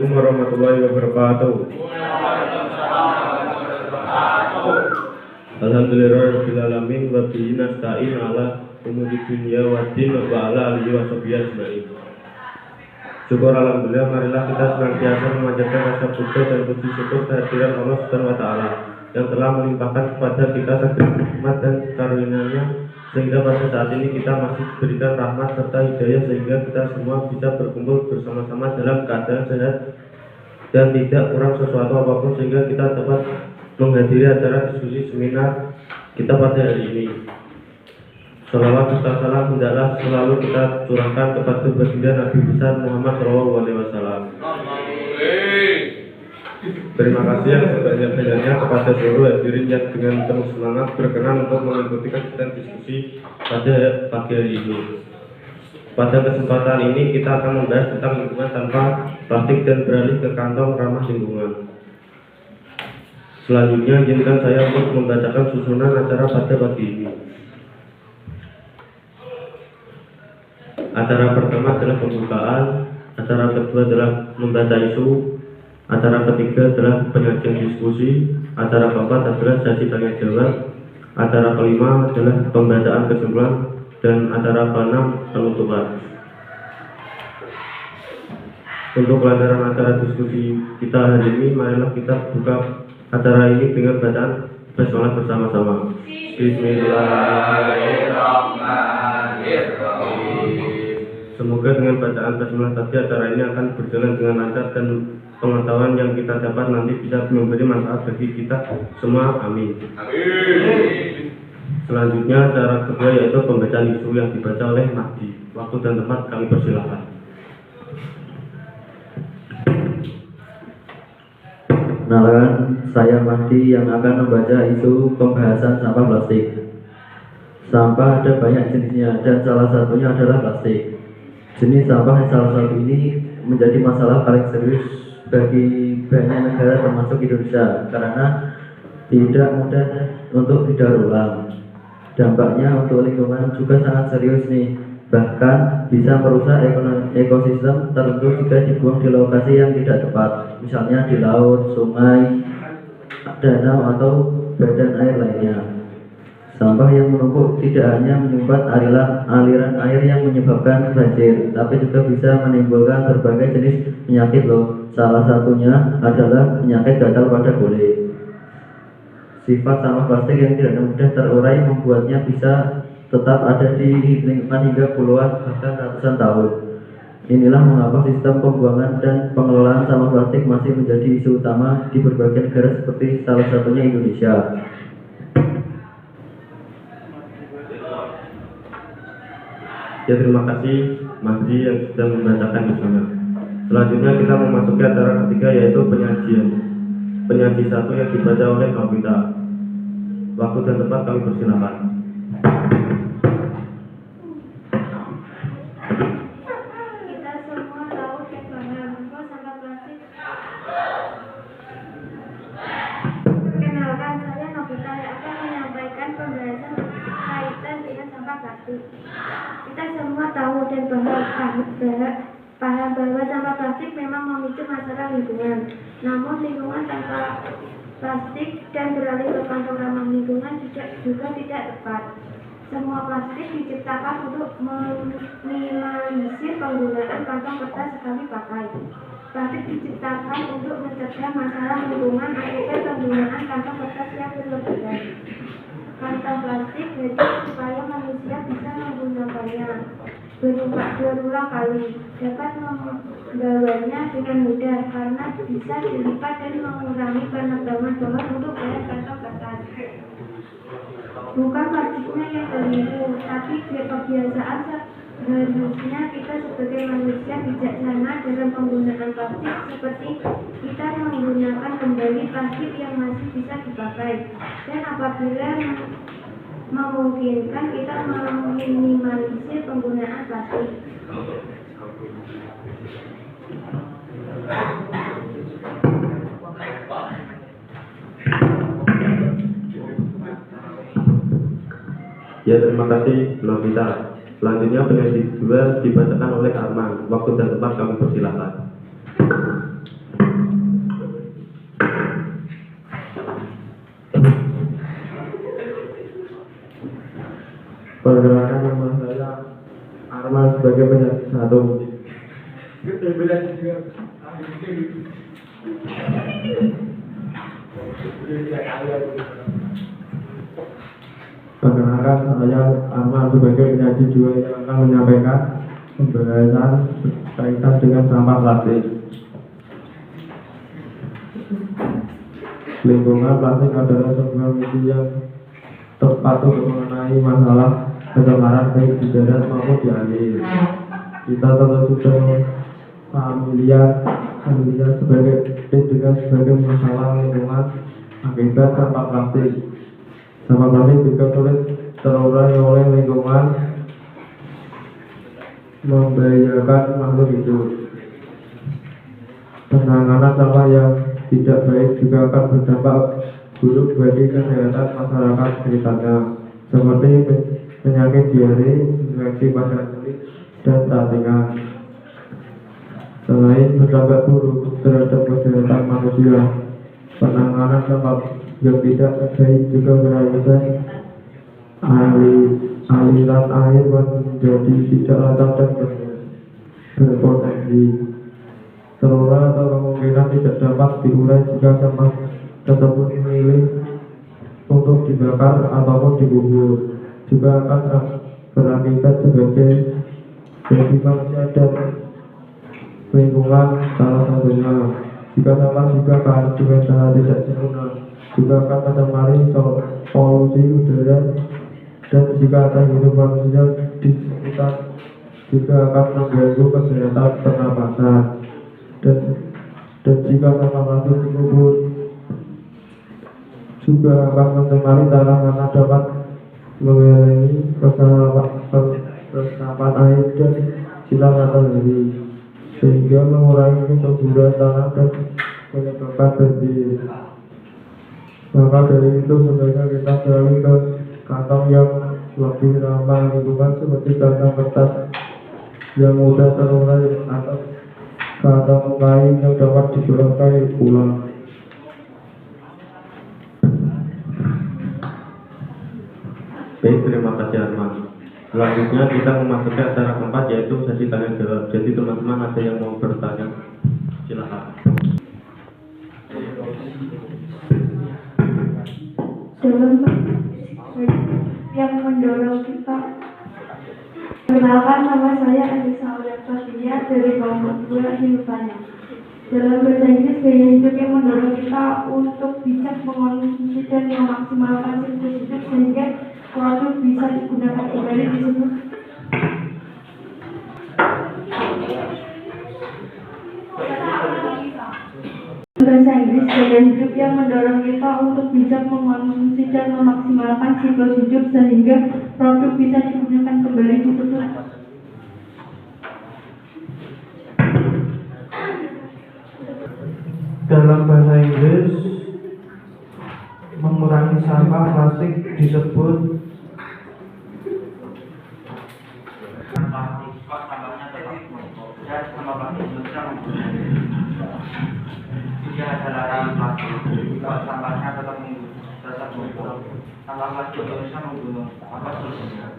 Assalamualaikum warahmatullahi wabarakatuh. Alhamdulillahirrahmanirrahim. Wa bihi nasta'in ala umuri dunya waddin wa ala alihi wa sahbihi ajma'in. Syukur alhamdulillah, marilah kita senantiasa memanjatkan rasa puja dan puji syukur kehadiran Allah Subhanahu wa taala yang telah melimpahkan kepada kita segala nikmat dan karunia-Nya sehingga pada saat ini kita masih diberikan rahmat serta hidayah sehingga kita semua bisa berkumpul bersama-sama dalam keadaan sehat dan tidak kurang sesuatu apapun sehingga kita dapat menghadiri acara diskusi seminar kita pada hari ini. Salawat serta salam hendaklah selalu kita curahkan kepada baginda Nabi besar Muhammad SAW. Terima kasih yang sebanyak-banyaknya kepada seluruh hadirin yang dengan penuh semangat berkenan untuk mengikuti kegiatan diskusi pada pagi hari ini. Pada kesempatan ini kita akan membahas tentang lingkungan tanpa plastik dan beralih ke kantong ramah lingkungan. Selanjutnya izinkan saya untuk membacakan susunan acara pada pagi ini. Acara pertama adalah pembukaan, acara kedua adalah membaca isu, acara ketiga adalah penyajian diskusi, acara keempat adalah sesi tanya jawab, acara kelima adalah pembacaan kesimpulan, dan acara keenam penutupan. Untuk kelancaran acara diskusi kita hari ini, marilah kita buka acara ini dengan bacaan basmalah bersama-sama. Bismillahirrahmanirrahim. Semoga dengan bacaan basmalah tadi acara ini akan berjalan dengan lancar dan pengetahuan yang kita dapat nanti bisa memberi manfaat bagi kita semua. Amin. Amin. Selanjutnya acara kedua yaitu pembacaan isu yang dibaca oleh Mahdi. Waktu dan tempat kami persilahkan. Kenalkan, saya Mahdi yang akan membaca isu pembahasan sampah plastik. Sampah ada banyak jenisnya dan salah satunya adalah plastik. Jenis sampah yang salah satu ini menjadi masalah paling serius bagi banyak negara termasuk Indonesia karena tidak mudah untuk didaur ulang. Dampaknya untuk lingkungan juga sangat serius nih, bahkan bisa merusak ekosistem tertentu jika dibuang di lokasi yang tidak tepat, misalnya di laut, sungai, danau atau badan air lainnya. Sampah yang menumpuk tidak hanya menyumbat aliran air yang menyebabkan banjir, tapi juga bisa menimbulkan berbagai jenis penyakit loh. Salah satunya adalah penyakit gatal pada kulit. Sifat sampah plastik yang tidak mudah terurai membuatnya bisa tetap ada di lingkungan hingga puluhan bahkan ratusan tahun. Inilah mengapa sistem pembuangan dan pengelolaan sampah plastik masih menjadi isu utama di berbagai negara seperti salah satunya Indonesia. Ya, terima kasih Mahdi yang sudah membacakan isunya. Selanjutnya kita memasuki acara ketiga yaitu penyajian. Penyaji satu yang dibaca oleh Kawita. Waktu dan tempat kami persilakan. Kita semua tahu bahwa sampah plastik. Perkenalkan, saya Nobita yang akan menyampaikan pembahasan kaitan dengan sampah plastik. Kita semua tahu dan paham bahwa sampah plastik memang memicu masalah lingkungan. Namun lingkungan tanpa plastik dan beralih ke kantong ramah lingkungan juga tidak tepat. Semua plastik diciptakan untuk meminimalisir penggunaan kantong kertas sekali pakai. Plastik diciptakan untuk mencegah masalah lingkungan akibat penggunaan kantong kertas yang berlebihan. Kantong plastik hadir supaya manusia bisa menggunakannya berulang kali, dapat membawanya dengan mudah karena bisa dilipat dan mengurangi penebangan bawah untuk bayar kantong kertas. Bukan plastiknya yang keliru, tapi kebiasaan seharusnya kita sebagai manusia bijaksana dalam penggunaan plastik, seperti kita menggunakan kembali plastik yang masih bisa dipakai, dan apabila memungkinkan kita meminimalisir penggunaan plastik. Ya, terima kasih Nobita. Selanjutnya penyaji kedua dibacakan oleh Arman. Waktu dan tempat kami persilakan. Perkenalkan, nama saya Arman sebagai penyaji satu. Perkenalkan, saya Arman sebagai penyaji dua yang akan menyampaikan pembahasan berkaitan dengan sampah plastik. Lingkungan plastik adalah sebuah misi yang tepat untuk mengenai masalah pencemaran baik di darat maupun di air. Kita tentu sudah familiar sebagai masalah lingkungan akibat sampah plastik. Sampah plastik juga sulit terurai oleh lingkungan, membahayakan makhluk hidup. Penanganan sampah yang tidak baik juga akan berdampak buruk bagi kesehatan masyarakat sekitarnya, seperti penyakit diare, infeksi pada kulit, dan cacing. Selain berdampak buruk terhadap kesehatan manusia, penanganan sampah yang tidak baik juga berakibat aliran air menjadi tidak lancar dan berpotensi saluran atau kemungkinan tidak dapat diurai jika sampah tersebut memilih untuk dibakar ataupun dikubur. Juga akan berakibat sebagai bagi manusia dan lingkungan. Salah satunya, jika sampah juga dengan cara tidak sempurna, juga akan mencemari polusi udara, dan jika ada hidup manusia di sekitar juga akan mengganggu kesehatan pernapasan. Dan jika sampah plastik dikubur juga akan mencemari tanah karena dapat mengurangi resapan air dan sinar matahari, sehingga mengurangi kesuburan tanah dan menyebabkan banjir. Maka dari itu sebaiknya kita beralih ke kantong yang lebih ramah lingkungan seperti kantong kertas yang mudah terurai atau kantong kain yang dapat digunakan ulang. Baik, terima kasih Arman. Selanjutnya kita memasuki acara keempat, yaitu sesi tanya jawab. Jadi teman-teman ada yang mau bertanya, silakan. Dalam yang mendorong kita. Perkenalkan, nama saya Anissa Aulia dari kelompok 2 Himpannya. Dalam bahasa Inggris, gaya hidup yang mendorong kita untuk bijak mengonsumsi dan memaksimalkan siklus hidup sehingga produk bisa digunakan kembali disebut bahasa Inggris. Gaya hidup yang mendorong kita untuk bijak mengonsumsi dan memaksimalkan siklus hidup sehingga produk bisa digunakan kembali disebut dalam bahasa Inggris, mengurangi sampah plastik disebut plastik. Kok sampahnya tetap menumpuk dan sampah plastik bisa tidak ada larangan plastik. Kok sampahnya tetap menumpuk, sampah plastik bisa membunuh. Apa solusinya?